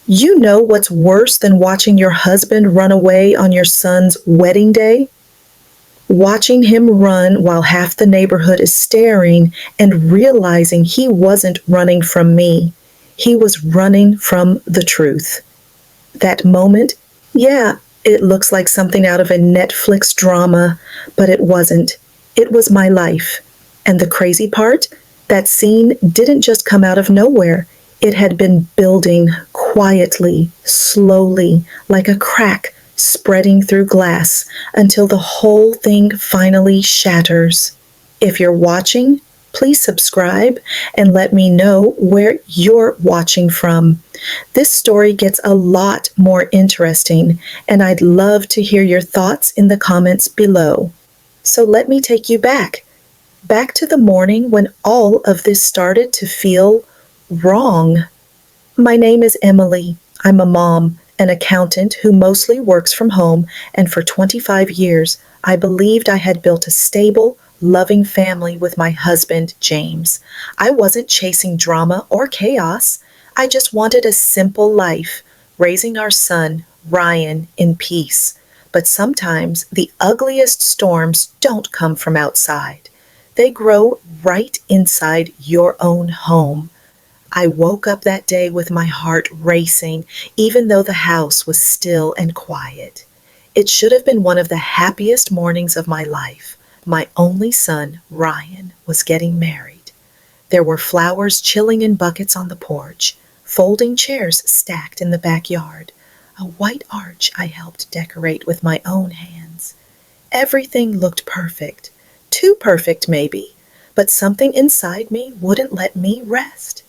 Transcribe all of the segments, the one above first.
You know what's worse than watching your husband run away on your son's wedding day? Watching him run while half the neighborhood is staring and realizing he wasn't running from me. He was running from the truth. That moment, yeah, it looks like something out of a Netflix drama, but it wasn't. It was my life. And the crazy part? That scene didn't just come out of nowhere. It had been building quietly, slowly, like a crack spreading through glass until the whole thing finally shatters. If you're watching, please subscribe and let me know where you're watching from. This story gets a lot more interesting, and I'd love to hear your thoughts in the comments below. So let me take you back to the morning when all of this started to feel wrong. My name is Emily. I'm a mom, an accountant who mostly works from home, and for 25 years, I believed I had built a stable, loving family with my husband, James. I wasn't chasing drama or chaos. I just wanted a simple life, raising our son, Ryan, in peace. But sometimes the ugliest storms don't come from outside. They grow right inside your own home. I woke up that day with my heart racing, even though the house was still and quiet. It should have been one of the happiest mornings of my life. My only son, Ryan, was getting married. There were flowers chilling in buckets on the porch, folding chairs stacked in the backyard, a white arch I helped decorate with my own hands. Everything looked perfect, too perfect maybe, but something inside me wouldn't let me rest.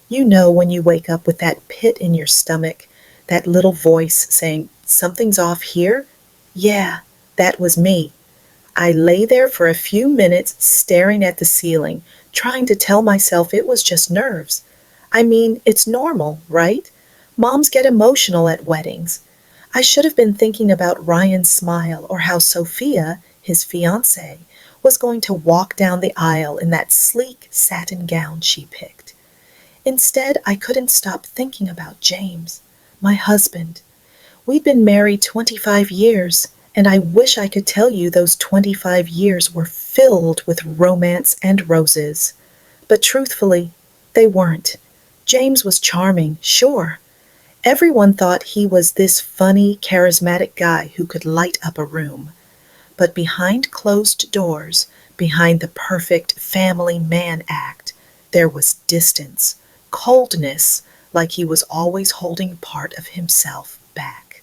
You know when you wake up with that pit in your stomach, that little voice saying, "Something's off here?" Yeah, that was me. I lay there for a few minutes staring at the ceiling, trying to tell myself it was just nerves. I mean, it's normal, right? Moms get emotional at weddings. I should have been thinking about Ryan's smile or how Sophia, his fiancée, was going to walk down the aisle in that sleek satin gown she picked. Instead, I couldn't stop thinking about James, my husband. We'd been married 25 years, and I wish I could tell you those 25 years were filled with romance and roses. But truthfully, they weren't. James was charming, sure. Everyone thought he was this funny, charismatic guy who could light up a room. But behind closed doors, behind the perfect family man act, there was distance, coldness, like he was always holding part of himself back.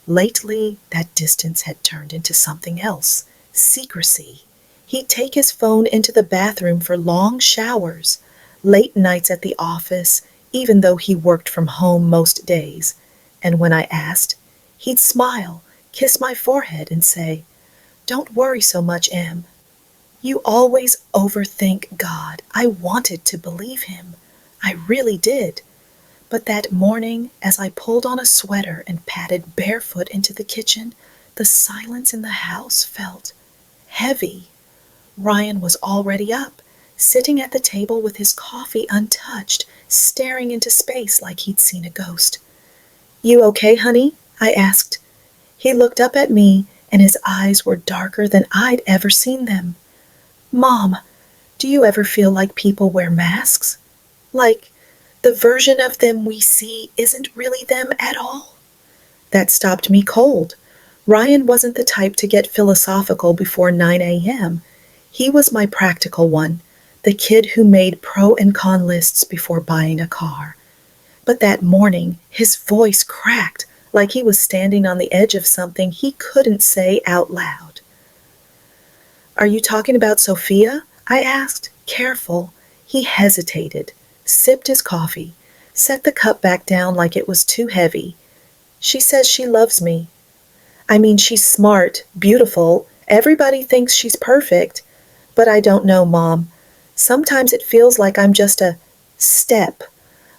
Lately, that distance had turned into something else, secrecy. He'd take his phone into the bathroom for long showers, late nights at the office, even though he worked from home most days. And when I asked, he'd smile, kiss my forehead, and say, "Don't worry so much, Em. You always overthink God." I wanted to believe him. I really did. But that morning, as I pulled on a sweater and padded barefoot into the kitchen, the silence in the house felt heavy. Ryan was already up, sitting at the table with his coffee untouched, staring into space like he'd seen a ghost. "You okay, honey?" I asked. He looked up at me, and his eyes were darker than I'd ever seen them. "Mom, do you ever feel like people wear masks? Like the version of them we see isn't really them at all?" That stopped me cold. Ryan wasn't the type to get philosophical before 9 a.m. He was my practical one, the kid who made pro and con lists before buying a car. But that morning, his voice cracked like he was standing on the edge of something he couldn't say out loud. "Are you talking about Sophia?" I asked, careful. He hesitated, sipped his coffee, set the cup back down like it was too heavy. "She says she loves me. I mean, she's smart, beautiful. Everybody thinks she's perfect. But I don't know, Mom. Sometimes it feels like I'm just a step,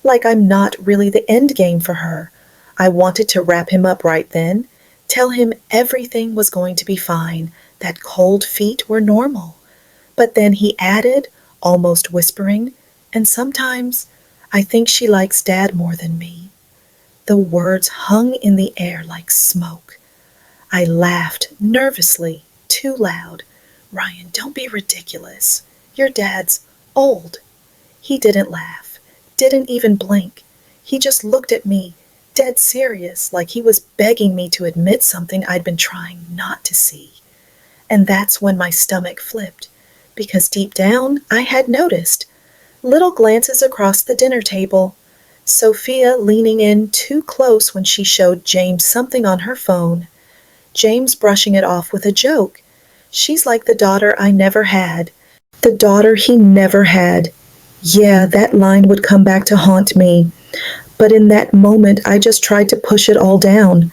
like I'm not really the end game for her." I wanted to wrap him up right then, tell him everything was going to be fine, that cold feet were normal. But then he added, almost whispering, "And sometimes I think she likes Dad more than me." The words hung in the air like smoke. I laughed nervously, too loud. Ryan, don't be ridiculous. Your dad's old. He didn't laugh, didn't even blink. He just looked at me, dead serious, like he was begging me to admit something I'd been trying not to see. And that's when my stomach flipped, because deep down I had noticed. Little glances across the dinner table. Sophia leaning in too close when she showed James something on her phone. James brushing it off with a joke. She's like the daughter I never had. The daughter he never had. Yeah, that line would come back to haunt me. But in that moment, I just tried to push it all down.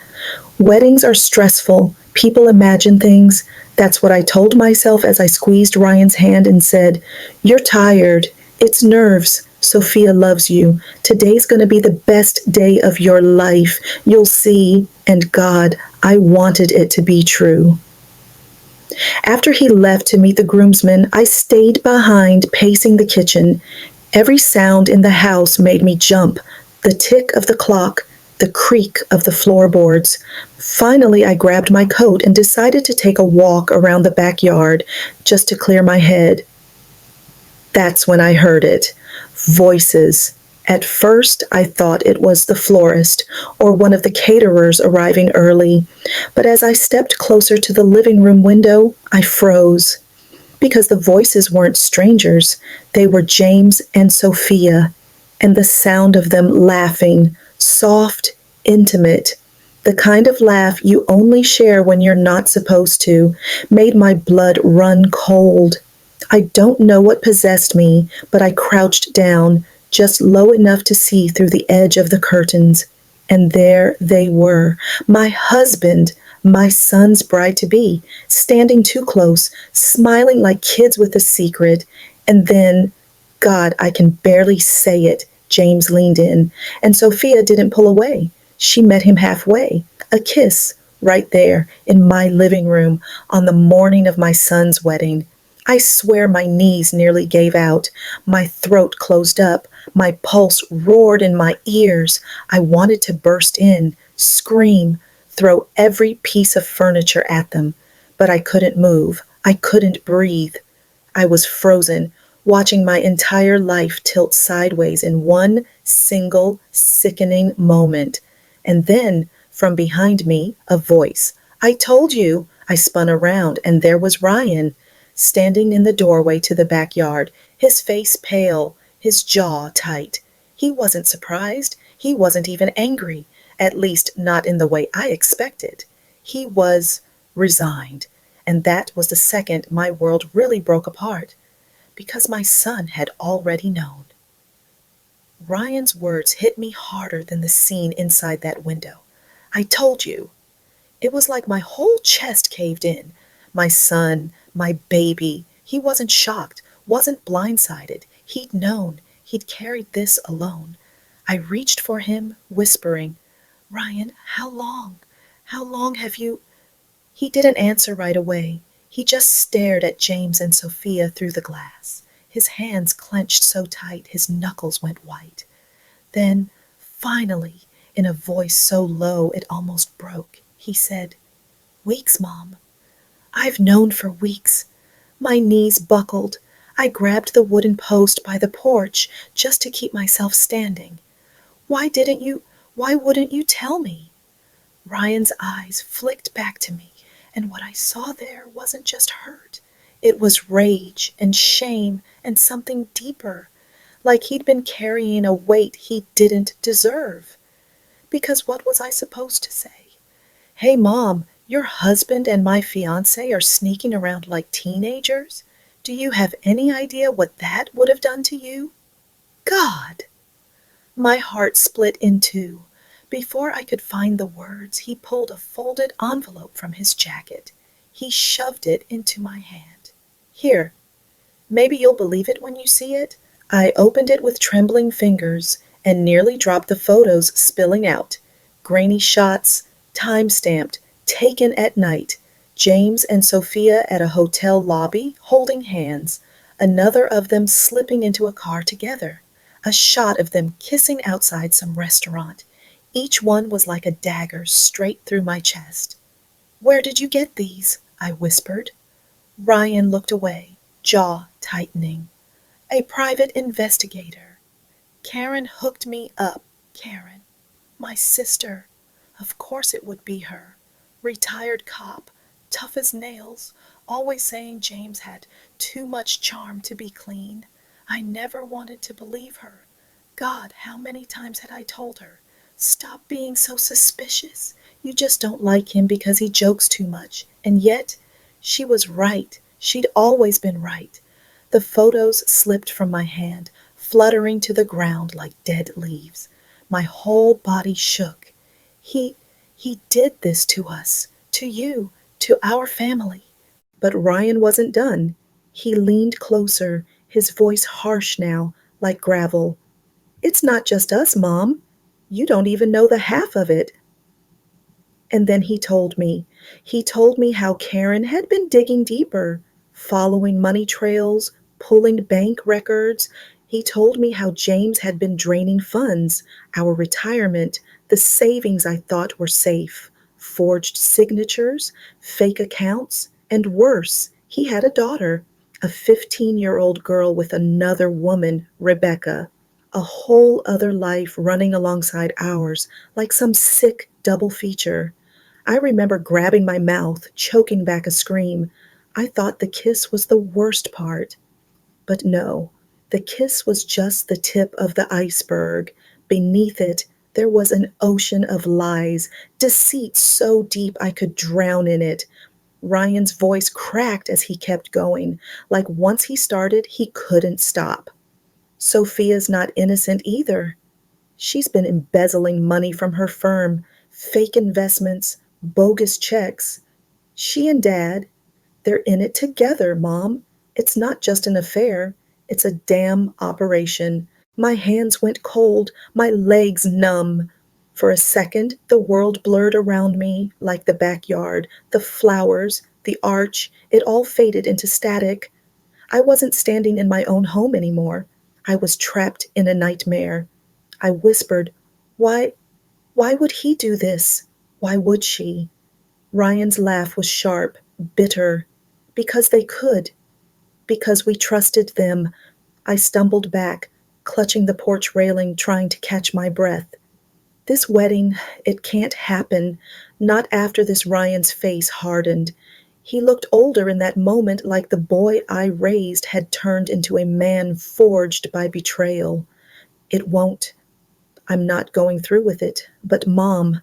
Weddings are stressful. People imagine things. That's what I told myself as I squeezed Ryan's hand and said, "You're tired. It's nerves. Sophia loves you. Today's going to be the best day of your life. You'll see." And God, I wanted it to be true. After he left to meet the groomsmen, I stayed behind, pacing the kitchen. Every sound in the house made me jump. The tick of the clock, the creak of the floorboards. Finally, I grabbed my coat and decided to take a walk around the backyard just to clear my head. That's when I heard it. Voices. At first, I thought it was the florist or one of the caterers arriving early, but as I stepped closer to the living room window, I froze. Because the voices weren't strangers, they were James and Sophia, and the sound of them laughing, soft, intimate, the kind of laugh you only share when you're not supposed to, made my blood run cold. I don't know what possessed me, but I crouched down, just low enough to see through the edge of the curtains. And there they were, my husband, my son's bride-to-be, standing too close, smiling like kids with a secret. And then, God, I can barely say it, James leaned in, and Sophia didn't pull away. She met him halfway. A kiss, right there, in my living room, on the morning of my son's wedding. I swear my knees nearly gave out. My throat closed up. My pulse roared in my ears. I wanted to burst in, scream, throw every piece of furniture at them. But I couldn't move. I couldn't breathe. I was frozen, watching my entire life tilt sideways in one single sickening moment. And then, from behind me, a voice. "I told you." I spun around, and there was Ryan, standing in the doorway to the backyard, his face pale, his jaw tight. He wasn't surprised. He wasn't even angry, at least not in the way I expected. He was resigned, and that was the second my world really broke apart, because my son had already known. Ryan's words hit me harder than the scene inside that window. "I told you." It was like my whole chest caved in. My son, my baby, he wasn't shocked, wasn't blindsided. He'd known. He'd carried this alone. I reached for him, whispering, "Ryan, how long? How long have you—" He didn't answer right away. He just stared at James and Sophia through the glass. His hands clenched so tight his knuckles went white. Then, finally, in a voice so low it almost broke, he said, "Weeks, Mom. I've known for weeks." My knees buckled. I grabbed the wooden post by the porch just to keep myself standing. Why wouldn't you tell me?" Ryan's eyes flicked back to me, and what I saw there wasn't just hurt. It was rage and shame and something deeper, like he'd been carrying a weight he didn't deserve. Because what was I supposed to say? "Hey, Mom, your husband and my fiancé are sneaking around like teenagers? Do you have any idea what that would have done to you?" God! My heart split in two. Before I could find the words, he pulled a folded envelope from his jacket. He shoved it into my hand. "Here, maybe you'll believe it when you see it." I opened it with trembling fingers and nearly dropped the photos spilling out. Grainy shots, time-stamped, taken at night. James and Sophia at a hotel lobby, holding hands. Another of them slipping into a car together. A shot of them kissing outside some restaurant. Each one was like a dagger straight through my chest. "Where did you get these?" I whispered. Ryan looked away, jaw tightening. "A private investigator. Karen hooked me up. Karen. My sister. Of course it would be her. Retired cop, tough as nails, always saying James had too much charm to be clean. I never wanted to believe her. God, how many times had I told her, 'Stop being so suspicious. You just don't like him because he jokes too much.' And yet, she was right. She'd always been right. The photos slipped from my hand, fluttering to the ground like dead leaves. My whole body shook. He he did this to us, to you, to our family. But Ryan wasn't done. He leaned closer, his voice harsh now, like gravel. "It's not just us, Mom. You don't even know the half of it." And then he told me. He told me how Karen had been digging deeper, following money trails, pulling bank records. He told me how James had been draining funds, our retirement, the savings I thought were safe, forged signatures, fake accounts, and worse, he had a daughter, a 15-year-old girl with another woman, Rebecca. A whole other life running alongside ours, like some sick double feature. I remember grabbing my mouth, choking back a scream. I thought the kiss was the worst part. But no, the kiss was just the tip of the iceberg. Beneath it, there was an ocean of lies, deceit so deep I could drown in it. Ryan's voice cracked as he kept going, like once he started, he couldn't stop. Sophia's not innocent either. She's been embezzling money from her firm, fake investments, bogus checks. She and Dad, they're in it together, Mom. It's not just an affair, it's a damn operation. My hands went cold, my legs numb. For a second, the world blurred around me like the backyard, the flowers, the arch, it all faded into static. I wasn't standing in my own home anymore. I was trapped in a nightmare. I whispered, "Why, why would he do this? Why would she?" Ryan's laugh was sharp, bitter. "Because they could. Because we trusted them." I stumbled back, clutching the porch railing, trying to catch my breath. This wedding, it can't happen. Not after this. Ryan's face hardened. He looked older in that moment, like the boy I raised had turned into a man forged by betrayal. "It won't. I'm not going through with it. But, Mom,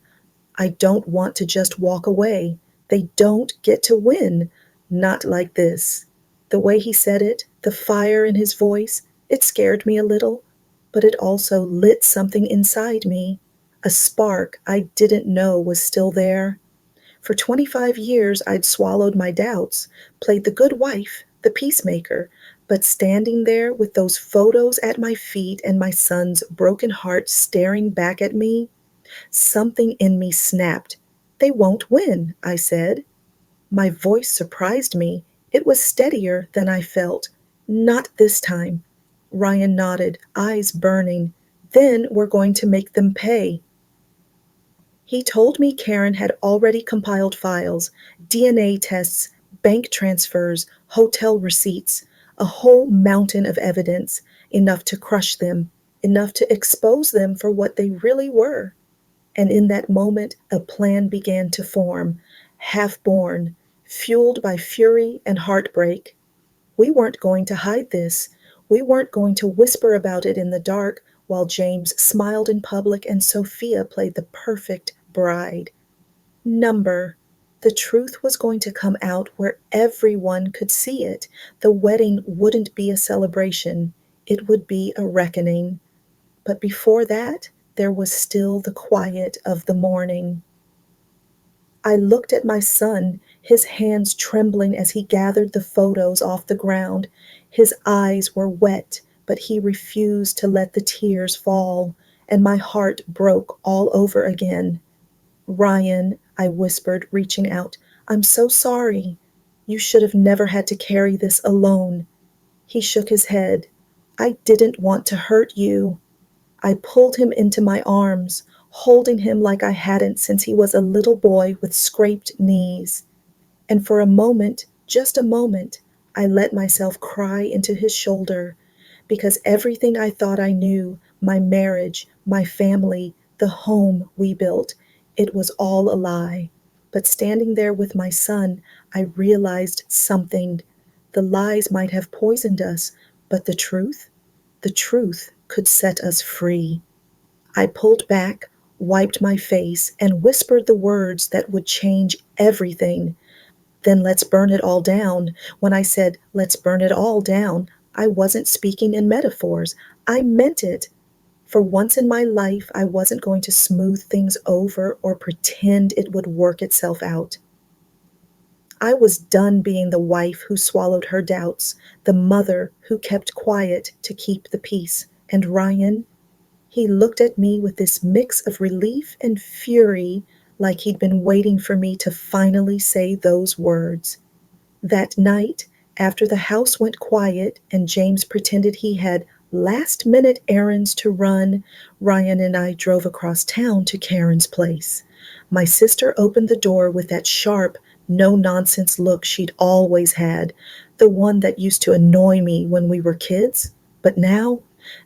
I don't want to just walk away. They don't get to win. Not like this." The way he said it, the fire in his voice, it scared me a little, but it also lit something inside me, a spark I didn't know was still there. For 25 years, I'd swallowed my doubts, played the good wife, the peacemaker, but standing there with those photos at my feet and my son's broken heart staring back at me, something in me snapped. "They won't win," I said. My voice surprised me. It was steadier than I felt. "Not this time." Ryan nodded, eyes burning. "Then we're going to make them pay." He told me Karen had already compiled files, DNA tests, bank transfers, hotel receipts, a whole mountain of evidence, enough to crush them, enough to expose them for what they really were. And in that moment, a plan began to form, half born, fueled by fury and heartbreak. We weren't going to hide this. We weren't going to whisper about it in the dark while James smiled in public and Sophia played the perfect bride. Number. The truth was going to come out where everyone could see it. The wedding wouldn't be a celebration, it would be a reckoning. But before that, there was still the quiet of the morning. I looked at my son, his hands trembling as he gathered the photos off the ground. His eyes were wet, but he refused to let the tears fall, and my heart broke all over again. "Ryan," I whispered, reaching out, "I'm so sorry. You should have never had to carry this alone." He shook his head. "I didn't want to hurt you." I pulled him into my arms, holding him like I hadn't since he was a little boy with scraped knees. And for a moment, just a moment, I let myself cry into his shoulder, because everything I thought I knew, my marriage, my family, the home we built, it was all a lie. But standing there with my son, I realized something. The lies might have poisoned us, but the truth could set us free. I pulled back, wiped my face, and whispered the words that would change everything. Then let's burn it all down. When I said, let's burn it all down, I wasn't speaking in metaphors. I meant it. For once in my life, I wasn't going to smooth things over or pretend it would work itself out. I was done being the wife who swallowed her doubts, the mother who kept quiet to keep the peace. And Ryan, he looked at me with this mix of relief and fury, like he'd been waiting for me to finally say those words. That night, after the house went quiet and James pretended he had last-minute errands to run, Ryan and I drove across town to Karen's place. My sister opened the door with that sharp, no-nonsense look she'd always had, the one that used to annoy me when we were kids. But now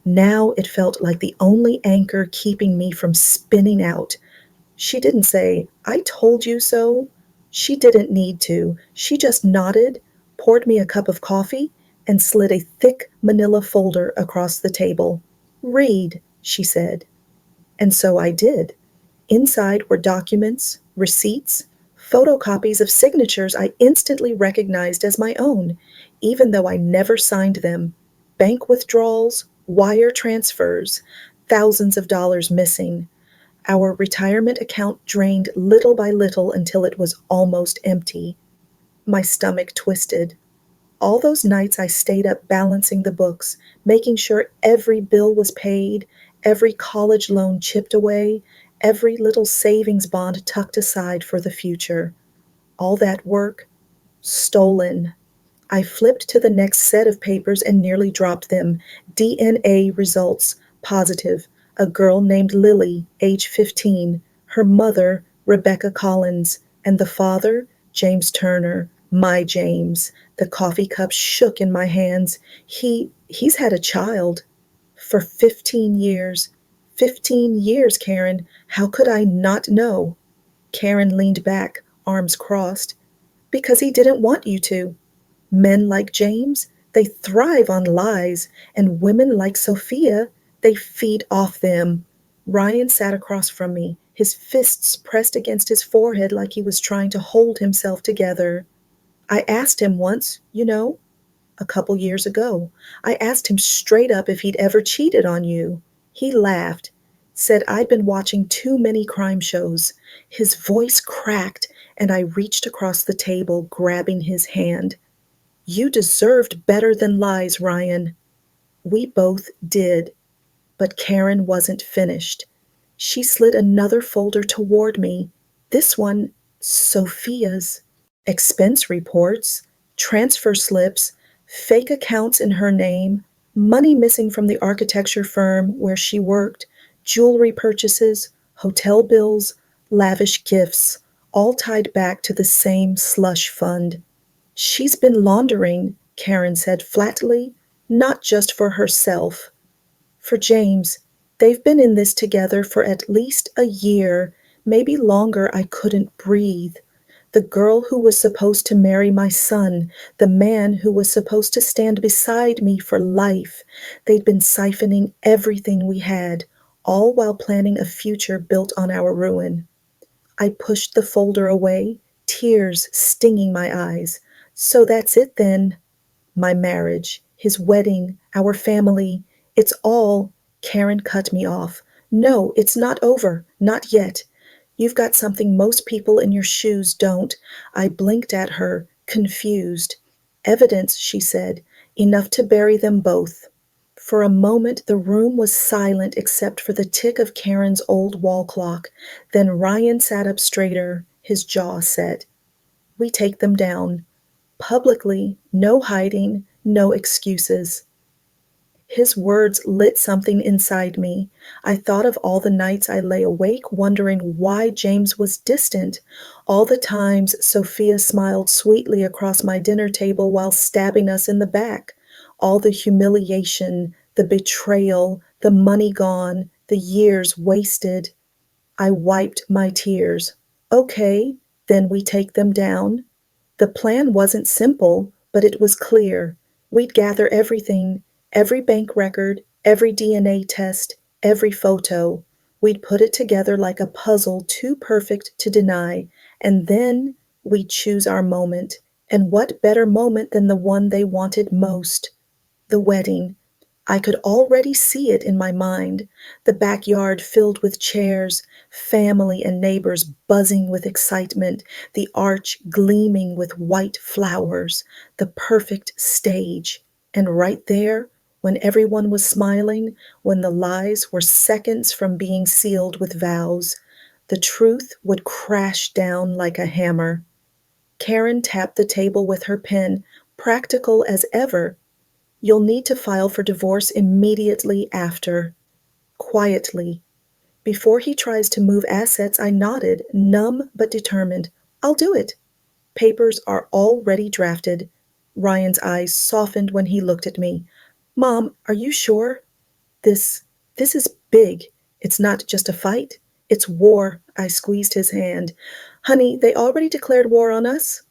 it felt like the only anchor keeping me from spinning out. She didn't say, I told you so. She didn't need to. She just nodded, poured me a cup of coffee, and slid a thick manila folder across the table. Read, she said. And so I did. Inside were documents, receipts, photocopies of signatures I instantly recognized as my own, even though I never signed them. Bank withdrawals, wire transfers, thousands of dollars missing. Our retirement account drained little by little until it was almost empty. My stomach twisted. All those nights I stayed up balancing the books, making sure every bill was paid, every college loan chipped away, every little savings bond tucked aside for the future. All that work stolen. I flipped to the next set of papers and nearly dropped them. DNA results positive. A girl named Lily, age 15. Her mother, Rebecca Collins. And the father, James Turner. My James. The coffee cup shook in my hands. He's had a child. For 15 years. 15 years, Karen. How could I not know? Karen leaned back, arms crossed. Because he didn't want you to. Men like James, they thrive on lies, and women like Sophia, they feed off them. Ryan sat across from me, his fists pressed against his forehead like he was trying to hold himself together. I asked him once, a couple years ago. I asked him straight up if he'd ever cheated on you. He laughed, said I'd been watching too many crime shows. His voice cracked, and I reached across the table, grabbing his hand. You deserved better than lies, Ryan. We both did. But Karen wasn't finished. She slid another folder toward me. This one, Sophia's. Expense reports, transfer slips, fake accounts in her name, money missing from the architecture firm where she worked, jewelry purchases, hotel bills, lavish gifts, all tied back to the same slush fund. She's been laundering, Karen said flatly, not just for herself. For James. They've been in this together for at least a year, maybe longer. I couldn't breathe. The girl who was supposed to marry my son, the man who was supposed to stand beside me for life. They'd been siphoning everything we had, all while planning a future built on our ruin. I pushed the folder away, tears stinging my eyes. So that's it then. My marriage, his wedding, our family. It's all. Karen cut me off. No, it's not over. Not yet. You've got something most people in your shoes don't. I blinked at her, confused. Evidence, she said, enough to bury them both. For a moment the room was silent except for the tick of Karen's old wall clock. Then Ryan sat up straighter, his jaw set. We take them down. Publicly, no hiding, no excuses. His words lit something inside me. I thought of all the nights I lay awake wondering why James was distant, all the times Sophia smiled sweetly across my dinner table while stabbing us in the back, all the humiliation, the betrayal, the money gone, the years wasted. I wiped my tears. Okay, then we take them down. The plan wasn't simple, but it was clear. We'd gather everything, every bank record, every DNA test, every photo. We'd put it together like a puzzle too perfect to deny, and then we'd choose our moment. And what better moment than the one they wanted most? The wedding. I could already see it in my mind, the backyard filled with chairs, family and neighbors buzzing with excitement, the arch gleaming with white flowers, the perfect stage. And right there, when everyone was smiling, when the lies were seconds from being sealed with vows, the truth would crash down like a hammer. Karen tapped the table with her pen, practical as ever. You'll need to file for divorce immediately after. Quietly. Before he tries to move assets, I nodded, numb but determined. I'll do it. Papers are already drafted. Ryan's eyes softened when he looked at me. Mom, are you sure? This, this is big. It's not just a fight. It's war. I squeezed his hand. Honey, they already declared war on us.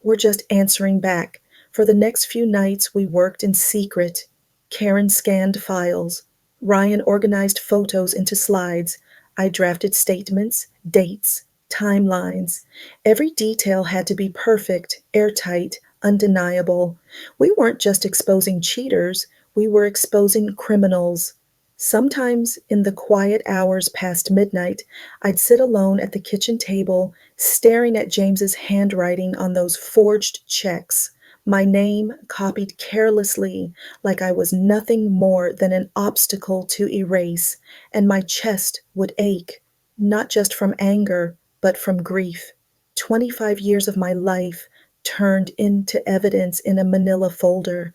We're just answering back. For the next few nights, we worked in secret. Karen scanned files. Ryan organized photos into slides. I drafted statements, dates, timelines. Every detail had to be perfect, airtight, undeniable. We weren't just exposing cheaters, we were exposing criminals. Sometimes, in the quiet hours past midnight, I'd sit alone at the kitchen table, staring at James's handwriting on those forged checks, my name copied carelessly like I was nothing more than an obstacle to erase, and my chest would ache, not just from anger, but from grief. 25 years of my life turned into evidence in a manila folder.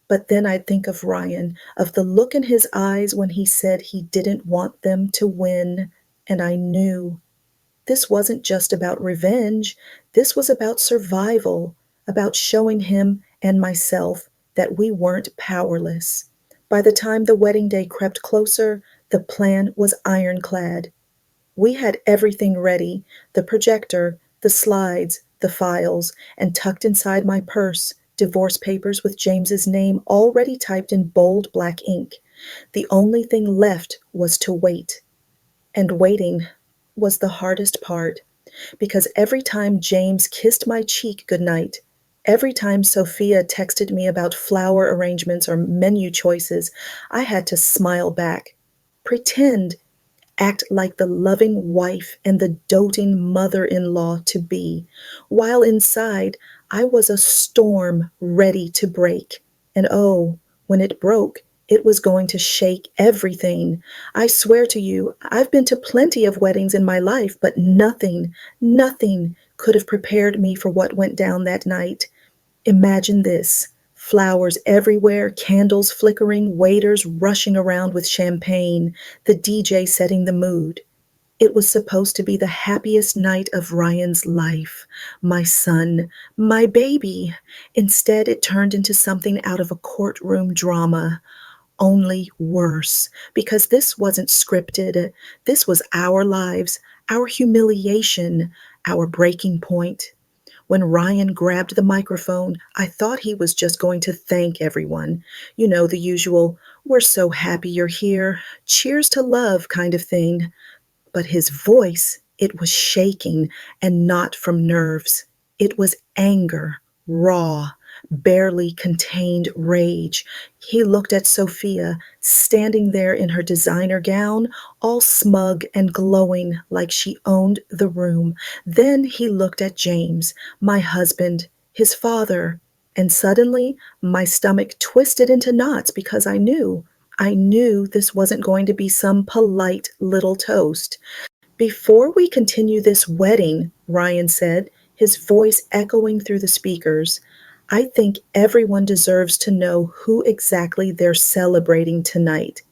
But then I'd think of Ryan, of the look in his eyes when he said he didn't want them to win, and I knew. This wasn't just about revenge, this was about survival, about showing him and myself that we weren't powerless. By the time the wedding day crept closer, the plan was ironclad. We had everything ready, the projector, the slides, the files, and tucked inside my purse, divorce papers with James's name already typed in bold black ink. The only thing left was to wait. And waiting was the hardest part, because every time James kissed my cheek goodnight, every time Sophia texted me about flower arrangements or menu choices, I had to smile back, pretend, act like the loving wife and the doting mother in law to be, while inside I was a storm ready to break. And oh, when it broke, it was going to shake everything. I swear to you, I've been to plenty of weddings in my life, but nothing could have prepared me for what went down that night. Imagine this. Flowers everywhere, candles flickering, waiters rushing around with champagne, the DJ setting the mood. It was supposed to be the happiest night of Ryan's life. My son, my baby. Instead, it turned into something out of a courtroom drama. Only worse, because this wasn't scripted. This was our lives, our humiliation, our breaking point. When Ryan grabbed the microphone, I thought he was just going to thank everyone. You know, the usual, we're so happy you're here, cheers to love kind of thing. But his voice, it was shaking, and not from nerves. It was anger, raw, barely contained rage. He looked at Sophia, standing there in her designer gown, all smug and glowing like she owned the room. Then he looked at James, my husband, his father, and suddenly my stomach twisted into knots because I knew this wasn't going to be some polite little toast. Before we continue this wedding, Ryan said, his voice echoing through the speakers, I think everyone deserves to know who exactly they're celebrating tonight.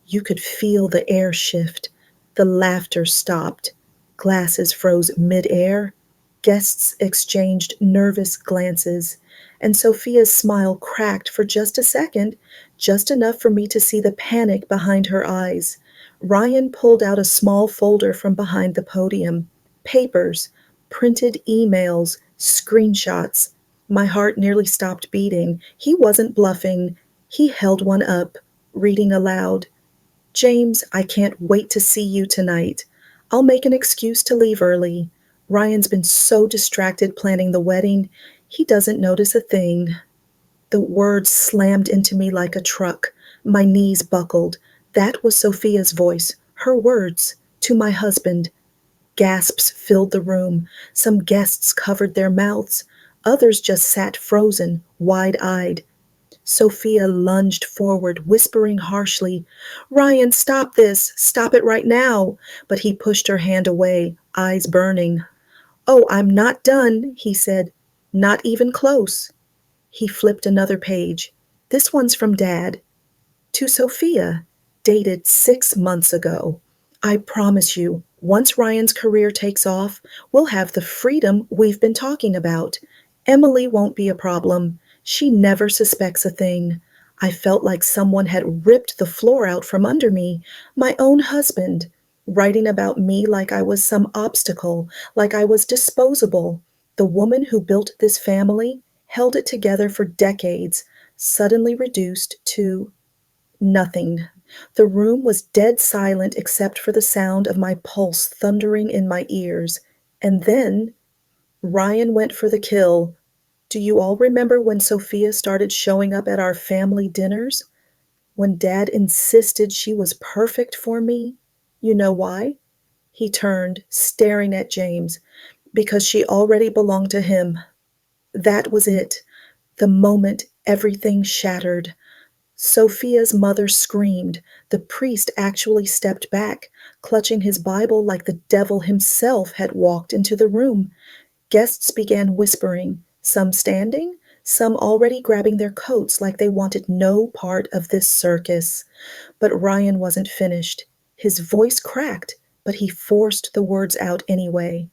You could feel the air shift. The laughter stopped. Glasses froze midair. Guests exchanged nervous glances. And Sophia's smile cracked for just a second, just enough for me to see the panic behind her eyes. Ryan pulled out a small folder from behind the podium. Papers, printed emails, screenshots. My heart nearly stopped beating. He wasn't bluffing. He held one up, reading aloud. James, I can't wait to see you tonight. I'll make an excuse to leave early. Ryan's been so distracted planning the wedding, he doesn't notice a thing. The words slammed into me like a truck. My knees buckled. That was Sophia's voice, her words, to my husband. Gasps filled the room. Some guests covered their mouths. Others just sat frozen, wide eyed. Sophia lunged forward, whispering harshly, Ryan, stop this! Stop it right now! But he pushed her hand away, eyes burning. Oh, I'm not done, he said. Not even close. He flipped another page. This one's from Dad. To Sophia, dated 6 months ago. I promise you, once Ryan's career takes off, we'll have the freedom we've been talking about. Emily won't be a problem. She never suspects a thing. I felt like someone had ripped the floor out from under me. My own husband, writing about me like I was some obstacle, like I was disposable. The woman who built this family, held it together for decades, suddenly reduced to nothing. The room was dead silent except for the sound of my pulse thundering in my ears. And then Ryan went for the kill. Do you all remember when Sophia started showing up at our family dinners? When Dad insisted she was perfect for me? You know why? He turned, staring at James. Because she already belonged to him. That was it. The moment everything shattered. Sophia's mother screamed. The priest actually stepped back, clutching his Bible like the devil himself had walked into the room. Guests began whispering, some standing, some already grabbing their coats like they wanted no part of this circus. But Ryan wasn't finished. His voice cracked, but he forced the words out anyway.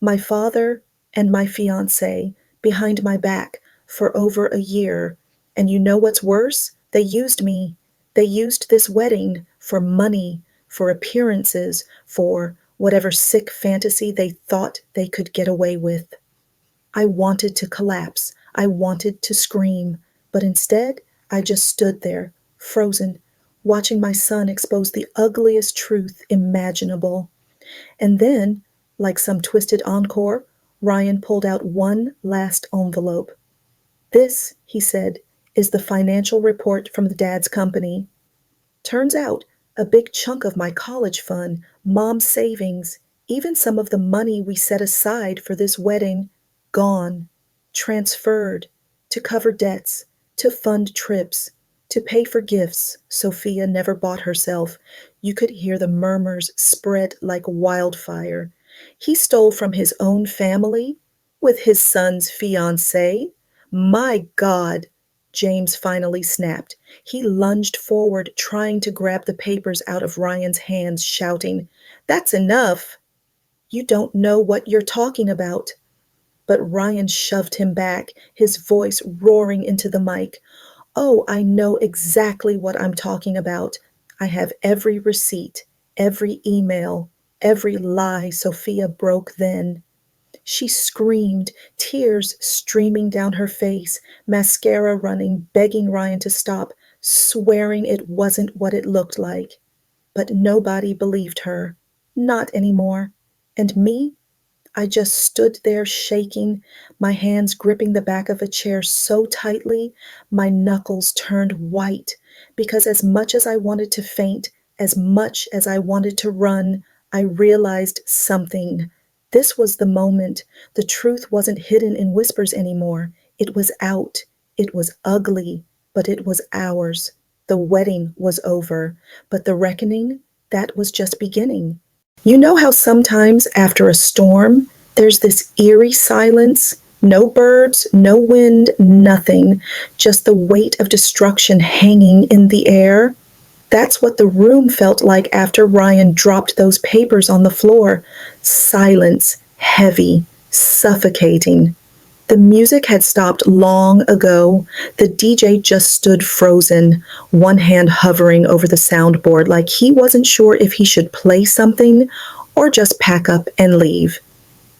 My father and my fiancé behind my back for over a year. And you know what's worse? They used me. They used this wedding for money, for appearances, for whatever sick fantasy they thought they could get away with. I wanted to collapse. I wanted to scream. But instead, I just stood there, frozen, watching my son expose the ugliest truth imaginable. And then, like some twisted encore, Ryan pulled out one last envelope. This, he said, is the financial report from the Dad's company. Turns out, a big chunk of my college fund, Mom's savings, even some of the money we set aside for this wedding, gone, transferred, to cover debts, to fund trips, to pay for gifts Sophia never bought herself. You could hear the murmurs spread like wildfire. He stole from his own family with his son's fiancée. My God, James finally snapped. He lunged forward, trying to grab the papers out of Ryan's hands, shouting, That's enough! You don't know what you're talking about. But Ryan shoved him back, his voice roaring into the mic. Oh, I know exactly what I'm talking about. I have every receipt, every email, every lie Sophia broke then. She screamed, tears streaming down her face, mascara running, begging Ryan to stop, swearing it wasn't what it looked like. But nobody believed her. Not anymore. And me? I just stood there shaking, my hands gripping the back of a chair so tightly my knuckles turned white, because as much as I wanted to faint, as much as I wanted to run, I realized something. This was the moment. The truth wasn't hidden in whispers anymore. It was out. It was ugly, but it was ours. The wedding was over, but the reckoning, that was just beginning. You know how sometimes after a storm, there's this eerie silence, No birds, no wind, nothing. Just the weight of destruction hanging in the air. That's what the room felt like after Ryan dropped those papers on the floor. Silence, heavy, suffocating. The music had stopped long ago. The DJ just stood frozen, one hand hovering over the soundboard like he wasn't sure if he should play something or just pack up and leave.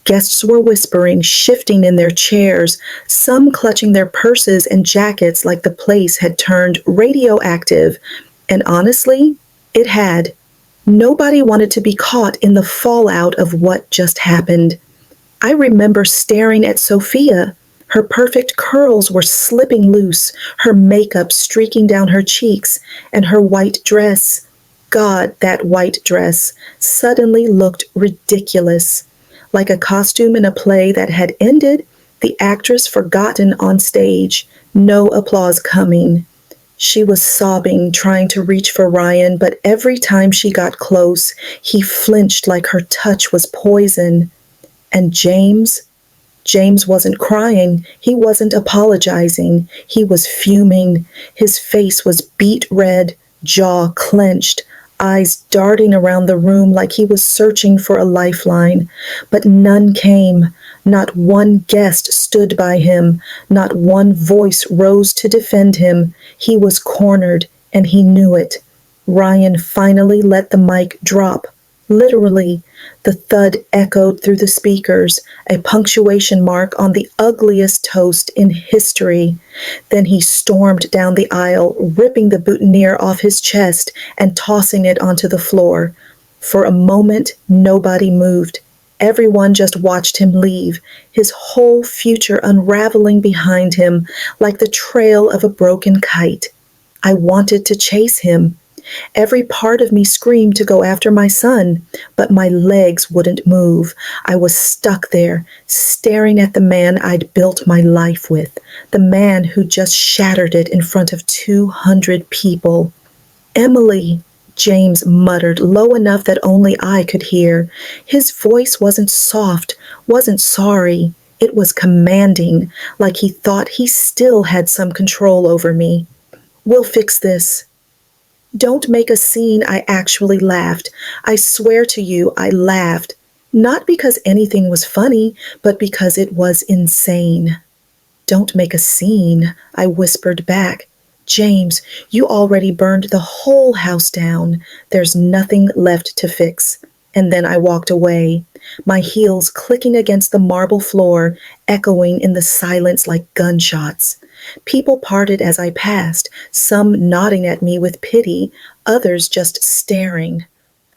Guests were whispering, shifting in their chairs, some clutching their purses and jackets like the place had turned radioactive. And honestly, it had. Nobody wanted to be caught in the fallout of what just happened. I remember staring at Sophia. Her perfect curls were slipping loose, her makeup streaking down her cheeks, and her white dress, God, that white dress, suddenly looked ridiculous. Like a costume in a play that had ended, the actress forgotten on stage, no applause coming. She was sobbing, trying to reach for Ryan, but every time she got close, he flinched like her touch was poison. And James wasn't crying. He wasn't apologizing. He was fuming. His face was beet red, jaw clenched, eyes darting around the room like he was searching for a lifeline. But none came. Not one guest stood by him. Not one voice rose to defend him. He was cornered, and he knew it. Ryan finally let the mic drop. Literally, the thud echoed through the speakers, a punctuation mark on the ugliest toast in history. Then he stormed down the aisle, ripping the boutonniere off his chest and tossing it onto the floor. For a moment, nobody moved. Everyone just watched him leave, his whole future unraveling behind him like the trail of a broken kite. I wanted to chase him. Every part of me screamed to go after my son, but my legs wouldn't move. I was stuck there, staring at the man I'd built my life with, the man who just shattered it in front of 200 people. Emily, James muttered low enough that only I could hear. His voice wasn't soft, wasn't sorry. It was commanding, like he thought he still had some control over me. We'll fix this. Don't make a scene, I actually laughed. I swear to you, I laughed. Not because anything was funny, but because it was insane. Don't make a scene, I whispered back. James, you already burned the whole house down. There's nothing left to fix. And then I walked away, my heels clicking against the marble floor, echoing in the silence like gunshots. People parted as I passed, some nodding at me with pity, others just staring.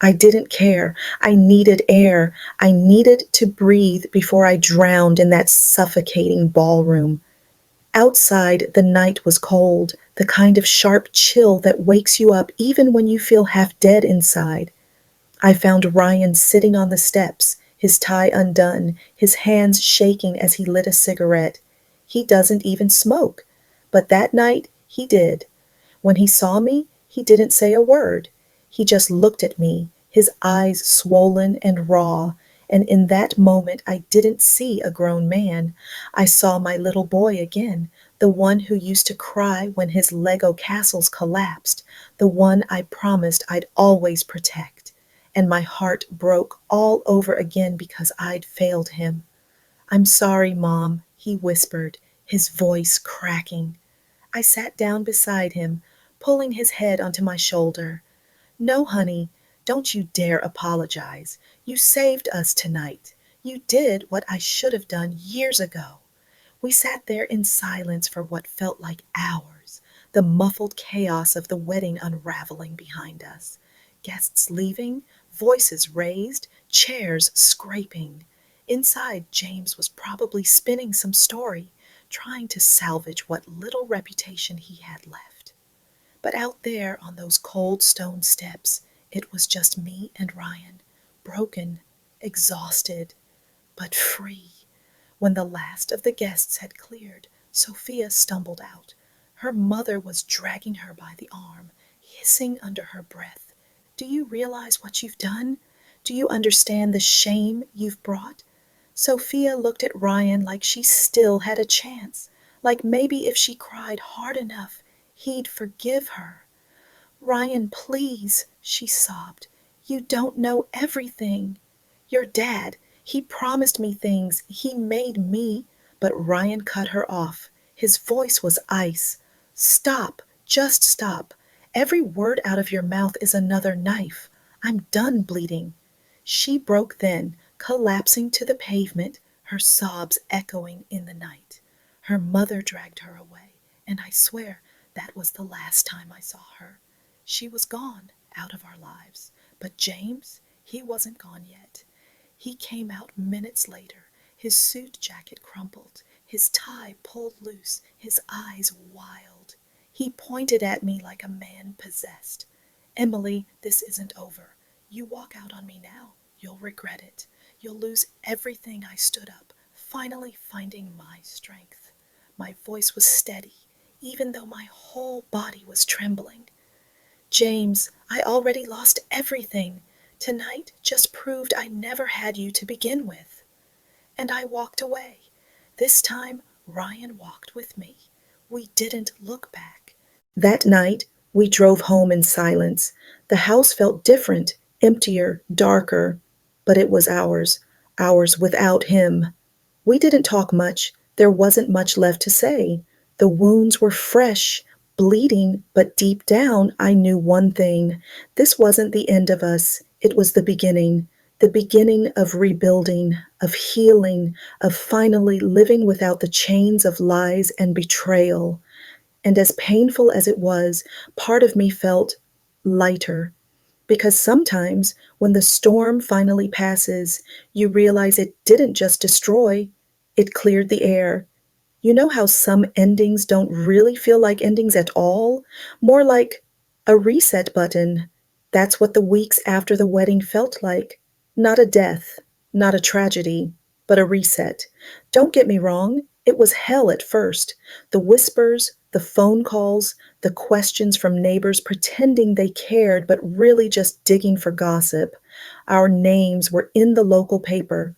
I didn't care. I needed air. I needed to breathe before I drowned in that suffocating ballroom. Outside, the night was cold, the kind of sharp chill that wakes you up even when you feel half dead inside. I found Ryan sitting on the steps, his tie undone, his hands shaking as he lit a cigarette. He doesn't even smoke, but that night he did. When he saw me, he didn't say a word. He just looked at me, his eyes swollen and raw, and in that moment I didn't see a grown man. I saw my little boy again, the one who used to cry when his Lego castles collapsed, the one I promised I'd always protect. And my heart broke all over again because I'd failed him. I'm sorry, Mom, he whispered, his voice cracking. I sat down beside him, pulling his head onto my shoulder. No, honey, don't you dare apologize. You saved us tonight. You did what I should have done years ago. We sat there in silence for what felt like hours, the muffled chaos of the wedding unraveling behind us. Guests leaving, voices raised, chairs scraping. Inside, James was probably spinning some story, trying to salvage what little reputation he had left. But out there on those cold stone steps, it was just me and Ryan, broken, exhausted, but free. When the last of the guests had cleared, Sophia stumbled out. Her mother was dragging her by the arm, hissing under her breath. Do you realize what you've done? Do you understand the shame you've brought? Sophia looked at Ryan like she still had a chance, like maybe if she cried hard enough, he'd forgive her. "Ryan, please," she sobbed. "You don't know everything. Your dad, he promised me things. He made me." But Ryan cut her off. His voice was ice. "Stop. Just stop. Every word out of your mouth is another knife. I'm done bleeding." She broke then, collapsing to the pavement, her sobs echoing in the night. Her mother dragged her away, and I swear that was the last time I saw her. She was gone out of our lives. But James, he wasn't gone yet. He came out minutes later, his suit jacket crumpled, his tie pulled loose, his eyes wild. He pointed at me like a man possessed. "Emily, this isn't over. You walk out on me now. You'll regret it. You'll lose everything." I stood up, finally finding my strength. My voice was steady, even though my whole body was trembling. "James, I already lost everything. Tonight just proved I never had you to begin with." And I walked away. This time, Ryan walked with me. We didn't look back. That night, we drove home in silence. The house felt different, emptier, darker, but it was ours without him. We didn't talk much. There wasn't much left to say. The wounds were fresh, bleeding, but deep down I knew one thing. This wasn't the end of us. It was the beginning of rebuilding, of healing, of finally living without the chains of lies and betrayal. And as painful as it was, part of me felt lighter. Because sometimes, when the storm finally passes, you realize it didn't just destroy, it cleared the air. You know how some endings don't really feel like endings at all? More like a reset button. That's what the weeks after the wedding felt like. Not a death, not a tragedy, but a reset. Don't get me wrong, it was hell at first. The whispers, the phone calls, the questions from neighbors pretending they cared but really just digging for gossip. Our names were in the local paper.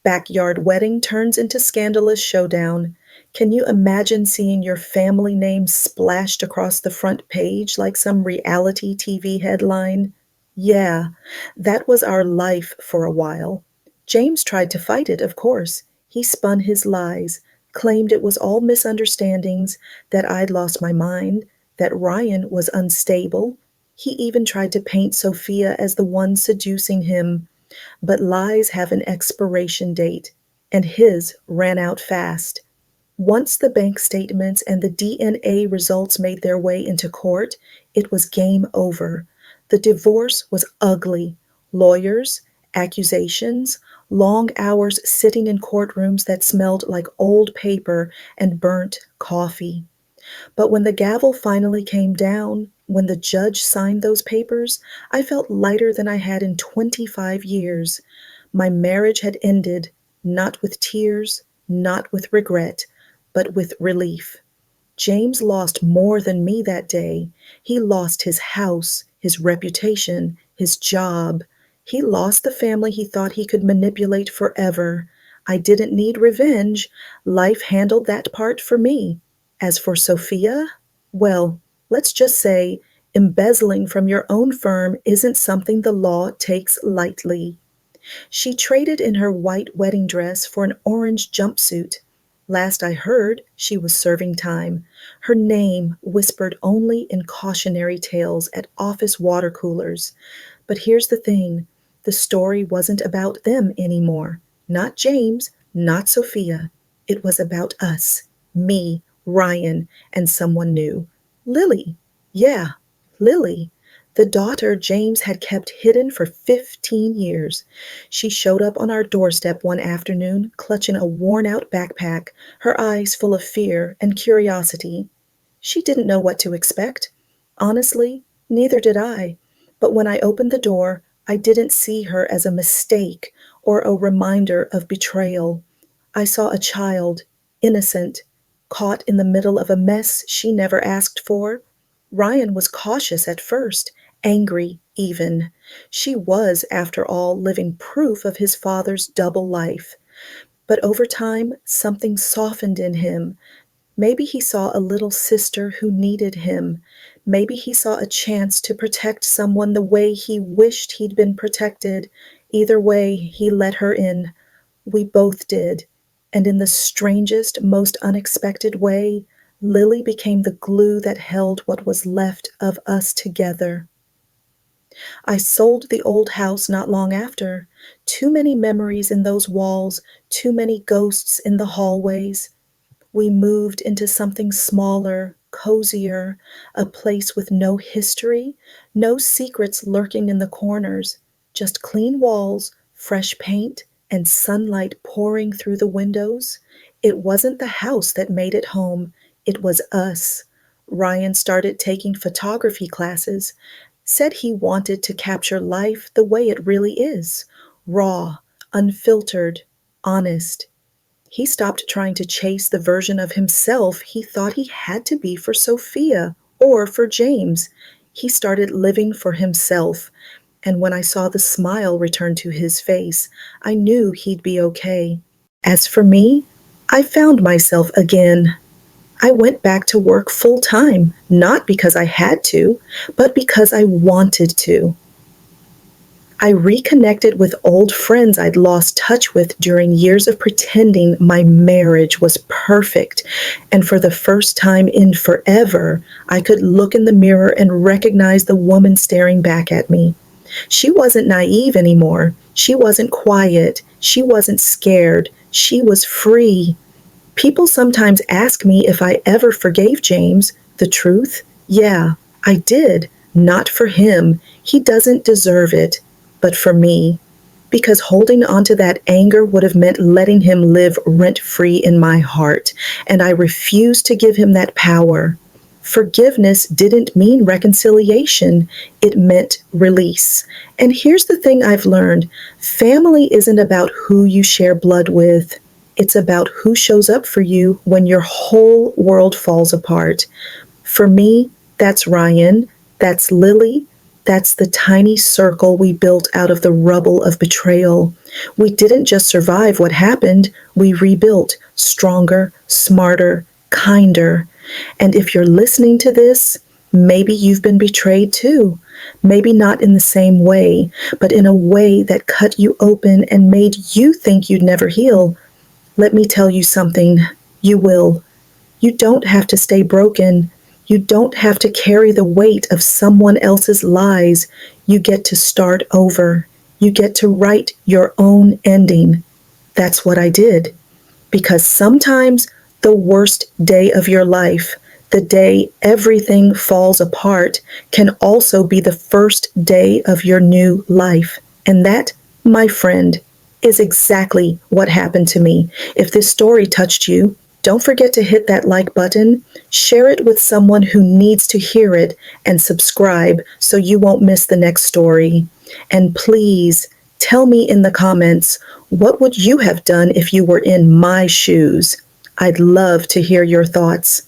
Backyard wedding turns into scandalous showdown. Can you imagine seeing your family name splashed across the front page like some reality TV headline? Yeah, that was our life for a while. James tried to fight it, of course. He spun his lies, claimed it was all misunderstandings, that I'd lost my mind, that Ryan was unstable. He even tried to paint Sophia as the one seducing him. But lies have an expiration date, and his ran out fast. Once the bank statements and the DNA results made their way into court, it was game over. The divorce was ugly. Lawyers, accusations, long hours sitting in courtrooms that smelled like old paper and burnt coffee. But when the gavel finally came down, when the judge signed those papers, I felt lighter than I had in 25 years. My marriage had ended, not with tears, not with regret, but with relief. James lost more than me that day. He lost his house, his reputation, his job. He lost the family he thought he could manipulate forever. I didn't need revenge. Life handled that part for me. As for Sophia, well, let's just say embezzling from your own firm isn't something the law takes lightly. She traded in her white wedding dress for an orange jumpsuit. Last I heard, she was serving time. Her name whispered only in cautionary tales at office water coolers. But here's the thing, the story wasn't about them anymore. Not James, not Sophia. It was about us, me, Ryan, and someone new. Lily. Yeah, Lily. The daughter James had kept hidden for 15 years. She showed up on our doorstep one afternoon, clutching a worn out backpack, her eyes full of fear and curiosity. She didn't know what to expect. Honestly, neither did I. But when I opened the door, I didn't see her as a mistake or a reminder of betrayal. I saw a child, innocent, caught in the middle of a mess she never asked for. Ryan was cautious at first, angry even. She was, after all, living proof of his father's double life. But over time, something softened in him. Maybe he saw a little sister who needed him. Maybe he saw a chance to protect someone the way he wished he'd been protected. Either way, he let her in. We both did. And in the strangest, most unexpected way, Lily became the glue that held what was left of us together. I sold the old house not long after. Too many memories in those walls, too many ghosts in the hallways. We moved into something smaller, cozier, a place with no history, no secrets lurking in the corners, just clean walls, fresh paint, and sunlight pouring through the windows. It wasn't the house that made it home, it was us. Ryan started taking photography classes, said he wanted to capture life the way it really is, raw, unfiltered, honest. He stopped trying to chase the version of himself he thought he had to be for Sophia or for James. He started living for himself, and when I saw the smile return to his face, I knew he'd be okay. As for me, I found myself again. I went back to work full time, not because I had to, but because I wanted to. I reconnected with old friends I'd lost touch with during years of pretending my marriage was perfect. And for the first time in forever, I could look in the mirror and recognize the woman staring back at me. She wasn't naive anymore. She wasn't quiet. She wasn't scared. She was free. People sometimes ask me if I ever forgave James. The truth? Yeah, I did. Not for him. He doesn't deserve it. But for me. Because holding onto that anger would have meant letting him live rent-free in my heart, and I refused to give him that power. Forgiveness didn't mean reconciliation. It meant release. And here's the thing I've learned. Family isn't about who you share blood with. It's about who shows up for you when your whole world falls apart. For me, that's Ryan, that's Lily, that's the tiny circle we built out of the rubble of betrayal. We didn't just survive what happened, we rebuilt, stronger, smarter, kinder. And if you're listening to this, maybe you've been betrayed too. Maybe not in the same way, but in a way that cut you open and made you think you'd never heal. Let me tell you something. You will. You don't have to stay broken. You don't have to carry the weight of someone else's lies. You get to start over. You get to write your own ending. That's what I did. Because sometimes the worst day of your life, the day everything falls apart, can also be the first day of your new life. And that, my friend, is exactly what happened to me. If this story touched you, don't forget to hit that like button, share it with someone who needs to hear it, and subscribe so you won't miss the next story. And please tell me in the comments, what would you have done if you were in my shoes? I'd love to hear your thoughts.